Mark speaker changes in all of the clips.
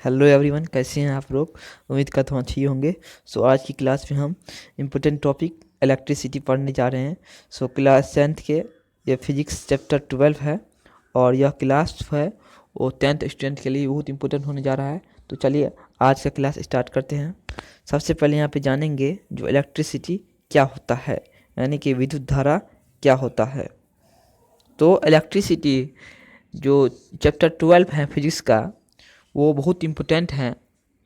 Speaker 1: Hello everyone, कैसे हैं आप लोग। उम्मीद करता हूँ अच्छी होंगे। आज की क्लास में हम इम्पोर्टेंट टॉपिक इलेक्ट्रिसिटी पढ़ने जा रहे हैं। क्लास 10th के ये फिजिक्स चैप्टर 12 है और यह क्लास है वो 10th स्टूडेंट के लिए बहुत इंपॉर्टेंट होने जा रहा है। तो चलिए आज का क्लास स्टार्ट करते हैं। सबसे पहले यहाँ पे जानेंगे जो इलेक्ट्रिसिटी क्या होता है, यानी कि विद्युत धारा क्या होता है। तो इलेक्ट्रिसिटी जो चैप्टर 12 है फिजिक्स का, वो बहुत इम्पोर्टेंट हैं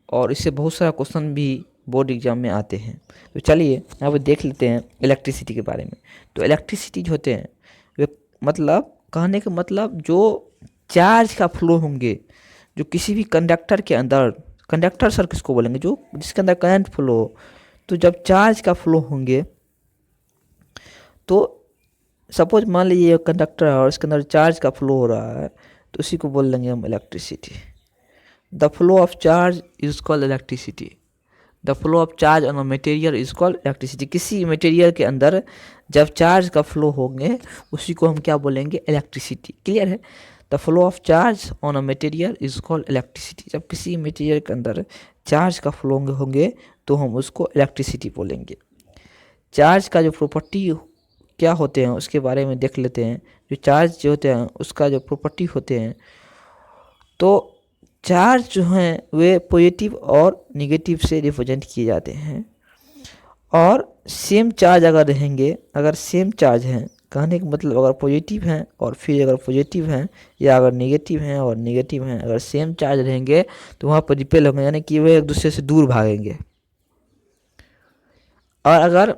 Speaker 1: और इससे बहुत सारा क्वेश्चन भी बोर्ड एग्जाम में आते हैं। तो चलिए यहाँ पर देख लेते हैं इलेक्ट्रिसिटी के बारे में। तो इलेक्ट्रिसिटी जो होते हैं वे मतलब कहने का मतलब जो चार्ज का फ्लो होंगे, जो किसी भी कंडक्टर के अंदर, कंडक्टर सर किसको बोलेंगे, जो जिसके अंदर करंट फ्लो हो। तो जब चार्ज का फ्लो होंगे तो सपोज मान लीजिए कंडक्टर है और इसके अंदर चार्ज का फ्लो हो रहा है, तो उसी को बोल लेंगे हम electricity. The flow of charge is called electricity. The flow of charge on a material is called electricity. किसी मटेरियल के अंदर जब चार्ज का फ्लो होंगे उसी को हम क्या बोलेंगे, इलेक्ट्रिसिटी। क्लियर है। The flow of charge on a material is called electricity. जब किसी मटेरियल के अंदर चार्ज का फ्लो होंगे तो हम उसको इलेक्ट्रिसिटी बोलेंगे। चार्ज का जो प्रॉपर्टी क्या होते हैं उसके बारे में देख लेते हैं। जो चार्ज जो होते हैं उसका जो प्रॉपर्टी होते हैं, तो चार्ज जो हैं वे पॉजिटिव और निगेटिव से रिप्रेजेंट किए जाते हैं। और सेम चार्ज अगर रहेंगे, अगर सेम चार्ज हैं, कहने का मतलब अगर पॉजिटिव हैं और फिर अगर पॉजिटिव हैं, या अगर नेगेटिव हैं और नेगेटिव हैं, अगर सेम चार्ज रहेंगे तो वहाँ पर रिपेल होंगे, यानी कि वे एक दूसरे से दूर भागेंगे। और अगर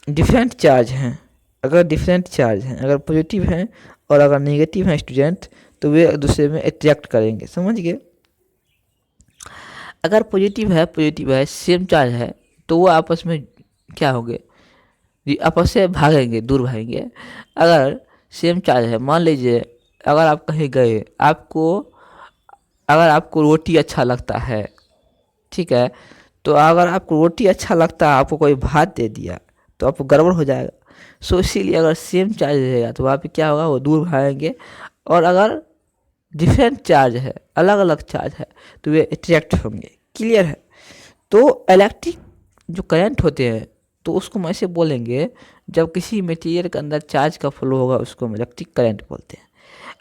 Speaker 1: डिफरेंट चार्ज हैं, अगर डिफरेंट चार्ज हैं, अगर पॉजिटिव हैं और अगर नेगेटिव हैं स्टूडेंट, तो वे एक दूसरे में अट्रैक्ट करेंगे। समझ गए। अगर पॉजिटिव है सेम चार्ज है, तो वो आपस में क्या होंगे, आपस से भागेंगे, दूर भागेंगे। अगर सेम चार्ज है, मान लीजिए अगर आप कहीं गए, आपको अगर आपको रोटी अच्छा लगता है, ठीक है, तो अगर आपको रोटी अच्छा लगता है, आपको कोई भात दे दिया तो आपको गड़बड़ हो जाएगा। इसीलिए अगर सेम चार्ज रहेगा तो वहाँ पे क्या होगा, वो दूर भागेंगे। और अगर डिफरेंट चार्ज है, अलग अलग चार्ज है, तो वे अट्रैक्ट होंगे। क्लियर है। तो इलेक्ट्रिक जो करंट होते हैं तो उसको हम ऐसे बोलेंगे, जब किसी मटेरियल के अंदर चार्ज का फ्लो होगा उसको हम इलेक्ट्रिक करंट बोलते हैं।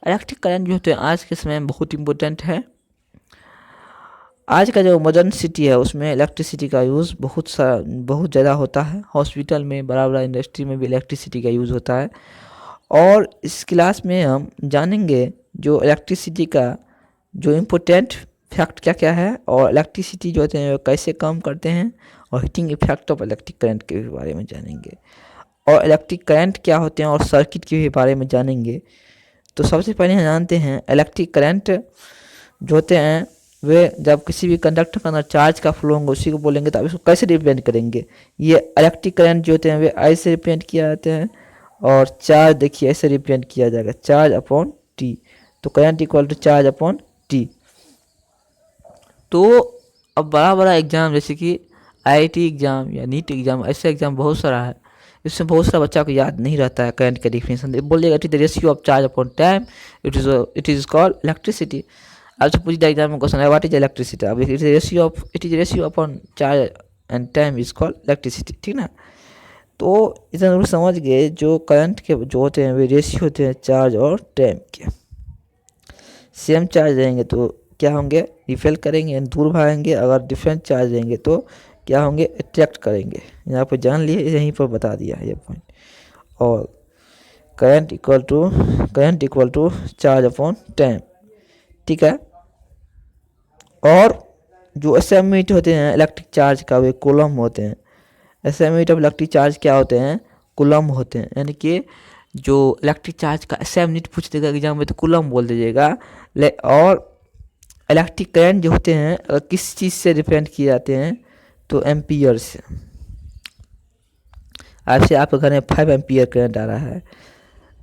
Speaker 1: इलेक्ट्रिक करंट जो होते हैं आज के समय में बहुत इंपॉर्टेंट है। आज का जो मॉडर्न सिटी है उसमें इलेक्ट्रिसिटी का यूज़ बहुत ज़्यादा होता है। हॉस्पिटल में, बड़ा बड़ा इंडस्ट्री में भी इलेक्ट्रिसिटी का यूज़ होता है। और इस क्लास में हम जानेंगे जो इलेक्ट्रिसिटी का जो इम्पोर्टेंट फैक्ट क्या क्या है, और इलेक्ट्रिसिटी जो होते हैं वो कैसे काम करते हैं, और heating effect of electric current के भी बारे में जानेंगे, और इलेक्ट्रिक करंट क्या होते हैं और सर्किट के भी बारे में जानेंगे। तो सबसे पहले हम जानते हैं इलेक्ट्रिक करंट जो होते हैं वे जब किसी भी कंडक्टर के अंदर चार्ज का फ्लो होंगे उसी को बोलेंगे। तो आप इसको कैसे रिप्रेजेंट करेंगे, ये इलेक्ट्रिक करंट जो होते हैं वे ऐसे रिप्रेजेंट किया जाते हैं, और चार्ज देखिए ऐसे रिप्रेजेंट किया जाएगा, चार्ज अपॉन टी। तो current equal to charge upon T. तो अब बड़ा बड़ा एग्ज़ाम जैसे कि आईआईटी एग्ज़ाम या नीट एग्ज़ाम, ऐसे एग्ज़ाम बहुत सारा है, इसमें बहुत सारा बच्चा को याद नहीं रहता है करंट का डिफिनेशन। बोलिएगा it is the ratio of charge upon time, it is called electricity. आपसे पूछ दिया एग्जाम में क्वेश्चन है व्हाट इज इलेक्ट्रिसिटी, अब it is ratio upon charge and time is called electricity. ठीक ना। तो इतना जरूर समझ गए जो करंट के जो होते हैं वे रेशियो होते हैं चार्ज और टाइम के। सेम चार्ज रहेंगे तो क्या होंगे, रिपेल करेंगे, दूर भागेंगे। अगर डिफरेंट चार्ज रहेंगे तो क्या होंगे, अट्रैक्ट करेंगे। यहाँ पर जान लिए, यहीं पर बता दिया है ये पॉइंट। और current equal to charge upon time. ठीक है। और जो एसआई यूनिट होते हैं इलेक्ट्रिक चार्ज का वे कूलम होते हैं। SI unit of electric charge क्या होते हैं, कूलम होते हैं। यानी कि जो इलेक्ट्रिक चार्ज का एसआई यूनिट पूछ देगा एग्जाम में तो कूलम बोल दीजिएगा। और इलेक्ट्रिक करंट जो होते हैं अगर किस चीज़ से रिप्रेजेंट किए जाते हैं तो एम्पियर से। आपसे आपके घर में 5 एम्पियर करंट आ रहा है,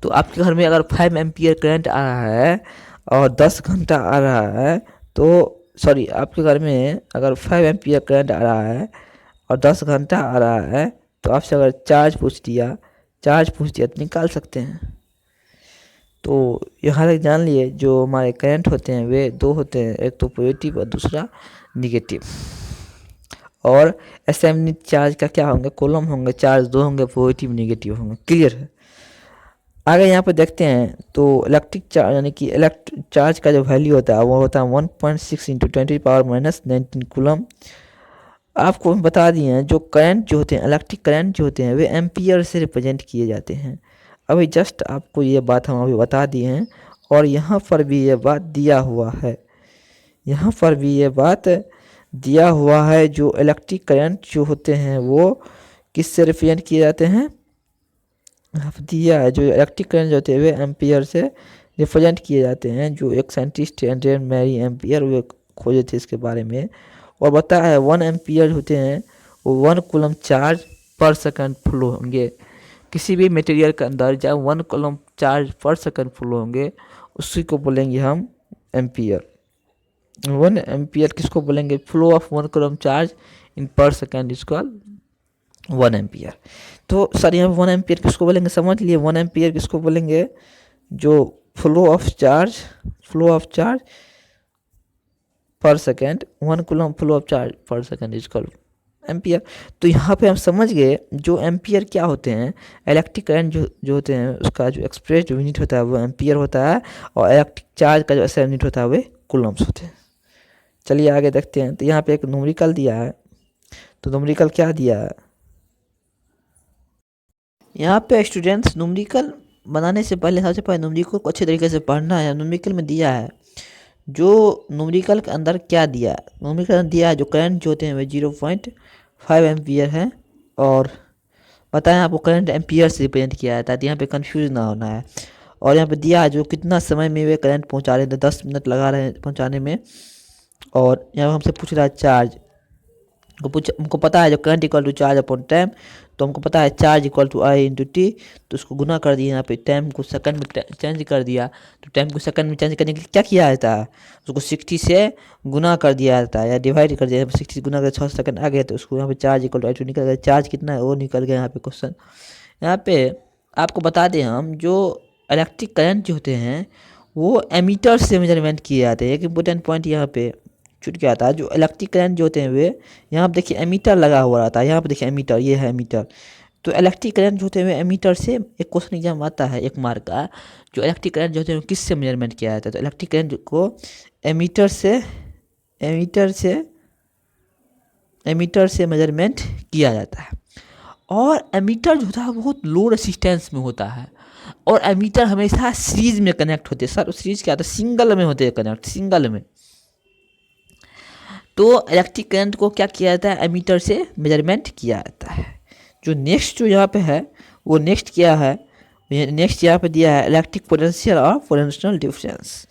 Speaker 1: तो आपके घर में अगर 5 एम्पियर करंट आ रहा है और 10 घंटा आ रहा है, तो सॉरी आपके घर में अगर 5 एम्पियर करंट आ रहा है और 10 घंटा आ रहा है, तो आपसे अगर चार्ज पूछ दिया तो निकाल सकते हैं। तो यहाँ तक जान लिए जो हमारे करंट होते हैं वे दो होते हैं, एक तो पॉजिटिव और दूसरा निगेटिव। और असेंबली चार्ज का क्या होंगे, कॉलम होंगे, चार्ज दो होंगे, पॉजिटिव निगेटिव होंगे। क्लियर है। आगे यहाँ पे देखते हैं तो इलेक्ट्रिक चार्ज यानी कि इलेक्ट्रिक चार्ज का जो वैल्यू होता है वो होता है 1.6 इंटू 10⁻⁻19 कूलम। आपको हम बता दिए हैं जो करंट जो होते हैं, इलेक्ट्रिक करंट जो होते हैं वे एम्पियर से रिप्रेजेंट किए जाते हैं। अभी जस्ट आपको ये बात हम अभी बता दिए हैं, और यहाँ पर भी ये बात दिया हुआ है, यहाँ पर भी ये बात दिया हुआ है। जो इलेक्ट्रिक करंट जो होते हैं वो किससे रिप्रेजेंट किए जाते हैं, दिया है। जो इलेक्ट्रिक करंट जो होते हैं वे एम्पियर से रिप्रेजेंट किए जाते हैं। जो एक साइंटिस्ट एंड्रे मैरी एम्पियर वे खोजे थे इसके बारे में, और बताया है 1 एम्पियर होते हैं वो 1 कूलम चार्ज पर सेकंड फ्लो होंगे। किसी भी मटेरियल के अंदर जब 1 कूलम चार्ज पर सेकंड फ्लो होंगे उसी को बोलेंगे हम एम्पियर। 1 एम्पियर किसको बोलेंगे, flow of 1 coulomb charge in पर सेकंड इज कॉल्ड 1 एम्पियर। तो सर यहाँ 1 एम्पियर किसको बोलेंगे, समझ लिए 1 एम्पियर किसको बोलेंगे, जो फ्लो ऑफ चार्ज पर second 1 coulomb flow of charge पर सेकेंड इज कॉल्ड एम्पियर। तो यहाँ पे हम समझ गए जो एम्पियर क्या होते हैं, इलेक्ट्रिक करंट जो होते हैं उसका जो एक्सप्रेस जो यूनिट होता है वो एम्पियर होता है, और इलेक्ट्रिक चार्ज का जो ऐसा यूनिट होता है वे कूलम्स होते हैं। चलिए आगे देखते हैं। तो यहाँ पे एक न्यूमेरिकल दिया है, तो न्यूमेरिकल क्या दिया है यहाँ पे स्टूडेंट्स, न्यूमेरिकल बनाने से पहले सबसे पहले न्यूमेरिकल को अच्छे तरीके से पढ़ना है। न्यूमेरिकल में दिया है, जो न्यूमेरिकल के अंदर क्या दिया है, न्यूमेरिकल में दिया है जो करंट जो होते हैं वे 0.5 एम्पियर है, और बताएं आपको करंट एम्पियर से रिप्रेजेंट किया जाता है, तो यहाँ पे कंफ्यूज ना होना है। और यहाँ पे दिया है जो कितना समय में वे करंट पहुँचा रहे हैं, 10 मिनट लगा रहे हैं पहुँचाने में। और यहाँ हमसे पूछ रहा है चार्ज, हमको पता है जो current equal to charge upon time, तो हमको पता है charge equal to I into T, तो उसको गुना कर दिया, यहाँ पे टाइम को सेकंड में चेंज कर दिया। तो टाइम को सेकंड में चेंज करने के लिए क्या किया जाता है, उसको 60 से गुना कर दिया जाता है या डिवाइड कर दिया। 60 से गुना कर 6 सेकंड आ गया, तो उसको यहाँ पे charge equal to I to निकल गया। चार्ज कितना है वो निकल गया यहाँ पे क्वेश्चन। यहाँ पे आपको बता दें हम, जो इलेक्ट्रिक करंट जो होते हैं वो एमीटर से मेजरमेंट किए जाते हैं। एक इंपॉर्टेंट पॉइंट यहाँ पे छूट गया था, जो इलेक्ट्रिक करंट जो होते हैं वे, यहाँ पर देखिए एमीटर लगा हुआ रहता है, यहाँ पर देखिए एमीटर, ये है एमीटर। तो इलेक्ट्रिक करंट जो होते हैं वे एमीटर से, एक क्वेश्चन एग्जाम आता है 1 मार्क का, जो इलेक्ट्रिक करंट जो होते हैं किससे मेजरमेंट किया जाता है, तो इलेक्ट्रिक करंट को एमीटर से मेजरमेंट किया जाता है। और एमीटर जो होता है बहुत लो रेसिस्टेंस में होता है, और एमीटर हमेशा सीरीज में कनेक्ट होते हैं। सर सीरीज क्या होता है, सिंगल में होते हैं कनेक्ट, सिंगल में। तो इलेक्ट्रिक करंट को क्या किया जाता है, एमीटर से मेजरमेंट किया जाता है। जो नेक्स्ट जो यहाँ पे है वो नेक्स्ट क्या है, नेक्स्ट यहाँ पे दिया है इलेक्ट्रिक पोटेंशियल और पोटेंशियल डिफरेंस।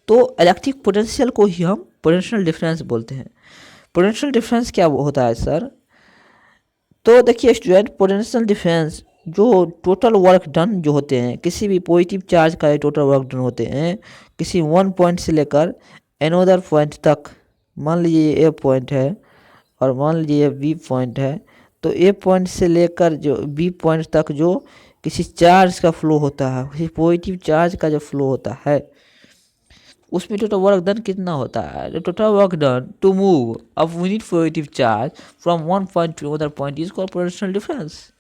Speaker 1: तो इलेक्ट्रिक पोटेंशियल को ही हम पोटेंशियल डिफरेंस बोलते हैं। पोटेंशियल डिफरेंस क्या होता है सर, तो देखिए स्टूडेंट, पोटेंशियल डिफरेंस जो टोटल वर्क डन जो होते हैं, किसी भी पॉजिटिव चार्ज का टोटल वर्क डन होते हैं किसी 1 पॉइंट से लेकर एनोदर पॉइंट तक। मान लीजिए ये ए पॉइंट है और मान लीजिए ये बी पॉइंट है, तो ए पॉइंट से लेकर जो बी पॉइंट तक जो किसी चार्ज का फ्लो होता है, किसी पॉजिटिव चार्ज का जो फ्लो होता है, उसमें टोटल वर्क डन कितना होता है, total work done to move a unit positive charge from 1 point to other point is called potential difference.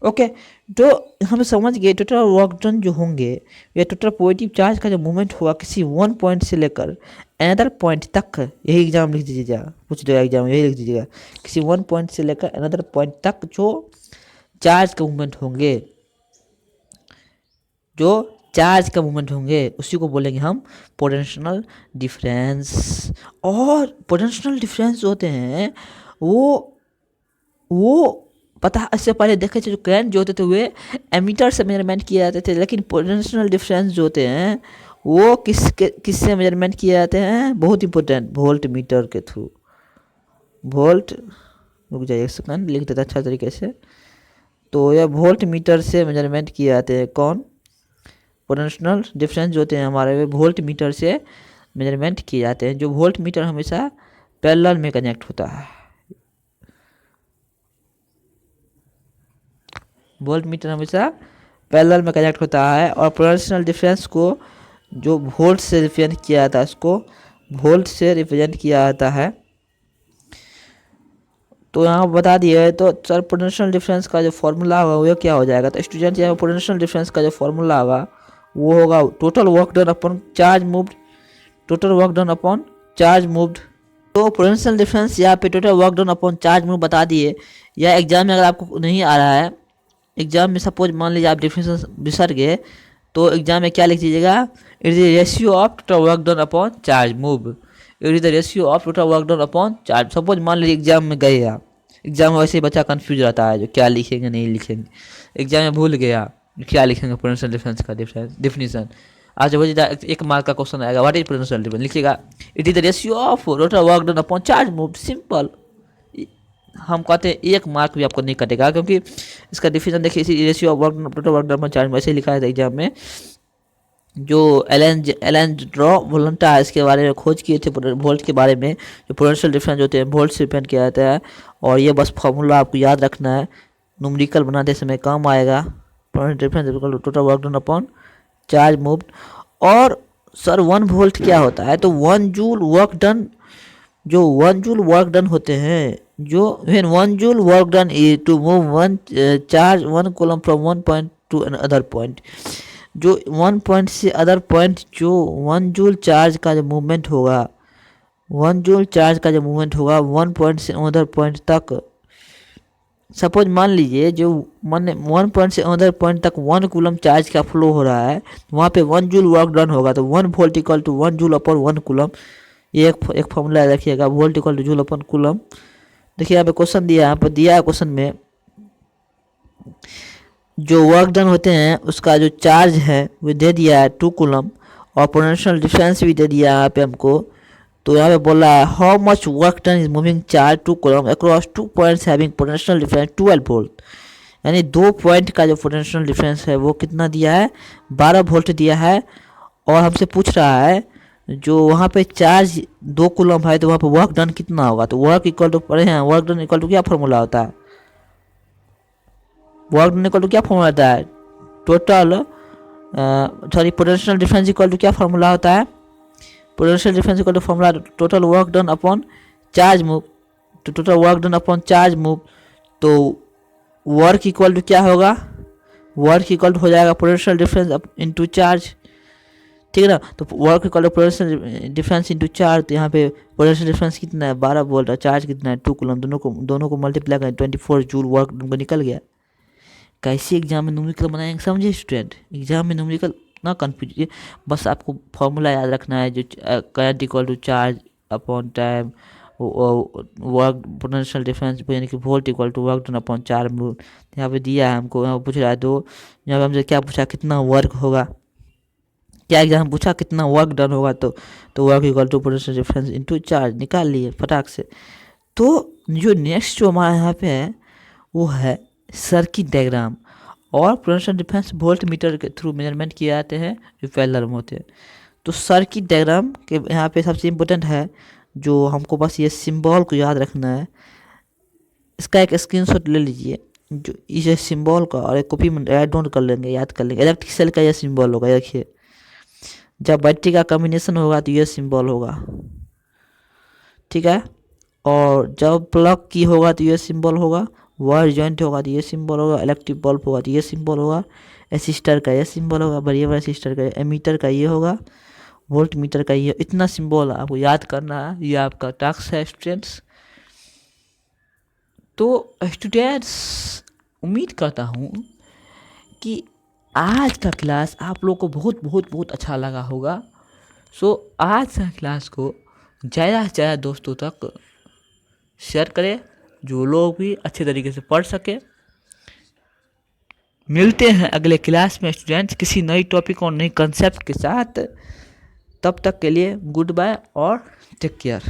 Speaker 1: Okay, तो हम समझ गए टोटल वर्क डन जो होंगे या टोटल पॉजिटिव चार्ज का जो मूवमेंट हुआ किसी 1 पॉइंट से लेकर अनदर पॉइंट तक, यही एग्जाम लिख दीजिएगा, पूछ देगा एग्जाम, यही लिख दीजिएगा, किसी 1 पॉइंट से लेकर अनदर पॉइंट तक जो चार्ज का मूवमेंट होंगे, जो चार्ज का मूवमेंट होंगे उसी को बोलेंगे हम पोटेंशियल डिफरेंस। और पोटेंशियल डिफरेंस जो होते हैं वो पता, इससे पहले देखे थे जो करंट जो होते थे वे एमीटर से मेजरमेंट किए जाते थे, लेकिन पोटेंशियल डिफरेंस जो होते हैं वो किससे मेजरमेंट किए जाते हैं, बहुत इंपॉर्टेंट, वोल्ट मीटर के थ्रू। वोल्ट, रुक जाइए एक सेकंड, लिख देता अच्छा तरीके से। तो यह वोल्ट मीटर से मेजरमेंट किए जाते हैं, कौन, पोटेंशियल डिफरेंस जो होते हैं हमारे वे वोल्ट मीटर से मेजरमेंट किए जाते हैं। जो वोल्ट मीटर हमेशा पैरेलल में कनेक्ट होता है, वोल्ट मीटर हमेशा पैरेलल में कनेक्ट होता है। और पोटेंशियल डिफरेंस को जो वोल्ट से रिप्रेजेंट किया जाता है उसको वोल्ट से रिप्रेजेंट किया जाता है। तो यहाँ बता दिया है। तो सर पोटेंशियल डिफरेंस का जो फॉर्मूला होगा वो क्या हो जाएगा? तो स्टूडेंट यहाँ पोटेंशियल डिफरेंस का जो फॉर्मूला होगा वो होगा total work done upon charge moved, total work done upon charge moved. तो पोटेंशियल डिफरेंस यहाँ पे total work done upon charge move बता दिए। या एग्जाम में अगर आपको नहीं आ रहा है, एग्जाम में सपोज मान लीजिए आप डिफरेंस बिसर गए, तो एग्जाम में क्या लिख दीजिएगा? It is the ratio of total work done upon charge move, it is the ratio of total work done upon charge. Suppose मान लीजिए एग्जाम में गए आप, एग्जाम में वैसे ही बच्चा कंफ्यूज रहता है जो क्या लिखेंगे नहीं लिखेंगे, एग्जाम में भूल गया क्या लिखेंगे पोटेंशियल डिफरेंस का डिफिनीशन। आज जब 1 मार्क का क्वेश्चन आएगा व्हाट इज पोटेंशियल डिफरेंस, लिखिएगा it is the ratio of total work done upon charge move, simple. हम कहते हैं 1 मार्क भी आपको नहीं कटेगा, क्योंकि इसका डिफिनीशन देखिए, इसी ratio of work total work done upon charge move ऐसे लिखा है एग्जाम में। जो एलन ड्रॉ वोल्टा है इसके बारे में खोज किए थे, वोल्ट के बारे में, जो पोटेंशियल डिफरेंस होते हैं वोल्ट से डिपेंड किया जाता है। और ये बस फॉर्मूला आपको याद रखना है, न्यूमेरिकल बनाते समय काम आएगा। Potential difference total work done upon charge moved. और सर 1 वोल्ट क्या होता है? तो 1 जूल वर्क डन, जो 1 जूल वर्क डन होते हैं, जो when 1 joule work done is to move 1 charge 1 coulomb from 1 point to other point, जो 1 पॉइंट से अदर पॉइंट जो 1 जूल चार्ज का जो मूवमेंट होगा, 1 जूल चार्ज का जो मूवमेंट होगा 1 पॉइंट से अदर पॉइंट तक। सपोज मान लीजिए जो 1 पॉइंट से अदर पॉइंट तक 1 कूलम चार्ज का फ्लो हो रहा है, वहाँ पे 1 जूल वर्क डन होगा, तो 1 volt equal to 1 joule upon 1 coulomb. ये एक फॉर्मूला रखिएगा, volt equal to joule upon coulomb. देखिए यहाँ पे क्वेश्चन दिया है, यहाँ पर दिया है क्वेश्चन में जो वर्क डन होते हैं उसका जो चार्ज है वो दे दिया है 2 कूलम, और पोटेंशियल डिफरेंस भी दे दिया है यहाँ पे हमको। तो यहाँ पे बोल रहा है how much work done is moving charge 2 coulomb across 2 points having potential difference 12 volt, यानी 2 पॉइंट का जो पोटेंशियल डिफरेंस है वो कितना दिया है? 12 वोल्ट दिया है। और हमसे पूछ रहा है जो वहाँ पे चार्ज 2 कूलम है तो वहाँ पे वर्क डन कितना होगा? तो वर्क इक्वल टू पढ़े हैं, वर्क डन इक्वल टू क्या फॉर्मूला होता है? वर्क डन इक्वल टू क्या फॉर्मूला होता है? Total sorry potential difference equal to क्या फॉर्मूला होता है? Potential difference equal to formula total work done upon charge move, तो total work done upon charge move. तो वर्क इक्वल टू क्या होगा? वर्क इक्वल टू हो जाएगा पोटेंशियल डिफरेंस इनटू चार्ज, ठीक है ना। तो work equal to potential difference into charge, तो यहाँ पे पोटेंशियल डिफरेंस कितना है? 12 वोल्ट, और चार्ज कितना है? 2 कूलम। दोनों को मल्टीप्लाई करें 24 जूल वर्क निकल गया। कैसे एग्जाम में न्यूमेरिकल बनाएंगे समझे स्टूडेंट? एग्जाम में न्यूमेरिकल ना कंफ्यूज, बस आपको फॉर्मूला याद रखना है, जो current equal to charge upon time, work potential difference यानी कि volt equal to work done upon charge move. यहाँ पे दिया है हमको, यहाँ पूछ रहा है तो यहाँ पे हमसे क्या पूछा? कितना वर्क होगा? क्या एग्जाम पूछा कितना वर्क डन होगा? तो work equal to potential difference into charge, निकाल लिए फटाक से। तो जो नेक्स्ट जो हमारा यहाँ पे है वो है सर्किट डायग्राम। और पोटेंशियल डिफरेंस वोल्ट मीटर के थ्रू मेजरमेंट किए जाते हैं जो पैरेलल में होते हैं। तो सर्किट डायग्राम के यहाँ पे सबसे इम्पोर्टेंट है जो हमको बस ये सिंबल को याद रखना है। इसका एक स्क्रीनशॉट ले लीजिए जो इस सिंबल का, और एक कॉपी में राइट डाउन कर लेंगे, याद कर लेंगे। इलेक्ट्रिक सेल का यह सिंबल होगा, देखिए जब बैटरी का कॉम्बिनेशन होगा तो ये सिंबल होगा, ठीक है। और जब प्लग की होगा तो ये सिंबल होगा, वायर जॉइंट होगा तो ये सिंबल होगा, इलेक्ट्रिक बल्ब होगा तो ये सिंबल होगा, रेसिस्टर का ये सिंबल होगा, वेरिएबल रेसिस्टर का, एमीटर का ये होगा, वोल्ट मीटर का ये। इतना सिंबल आपको याद करना है, ये आपका टास्क है स्टूडेंट्स। तो स्टूडेंट्स उम्मीद करता हूँ कि आज का क्लास आप लोग को बहुत बहुत बहुत अच्छा लगा होगा। सो आज का क्लास को ज़्यादा से ज़्यादा दोस्तों तक शेयर करें, जो लोग भी अच्छे तरीके से पढ़ सके। मिलते हैं अगले क्लास में स्टूडेंट्स किसी नई टॉपिक और नई कंसेप्ट के साथ। तब तक के लिए गुड बाय और टेक केयर।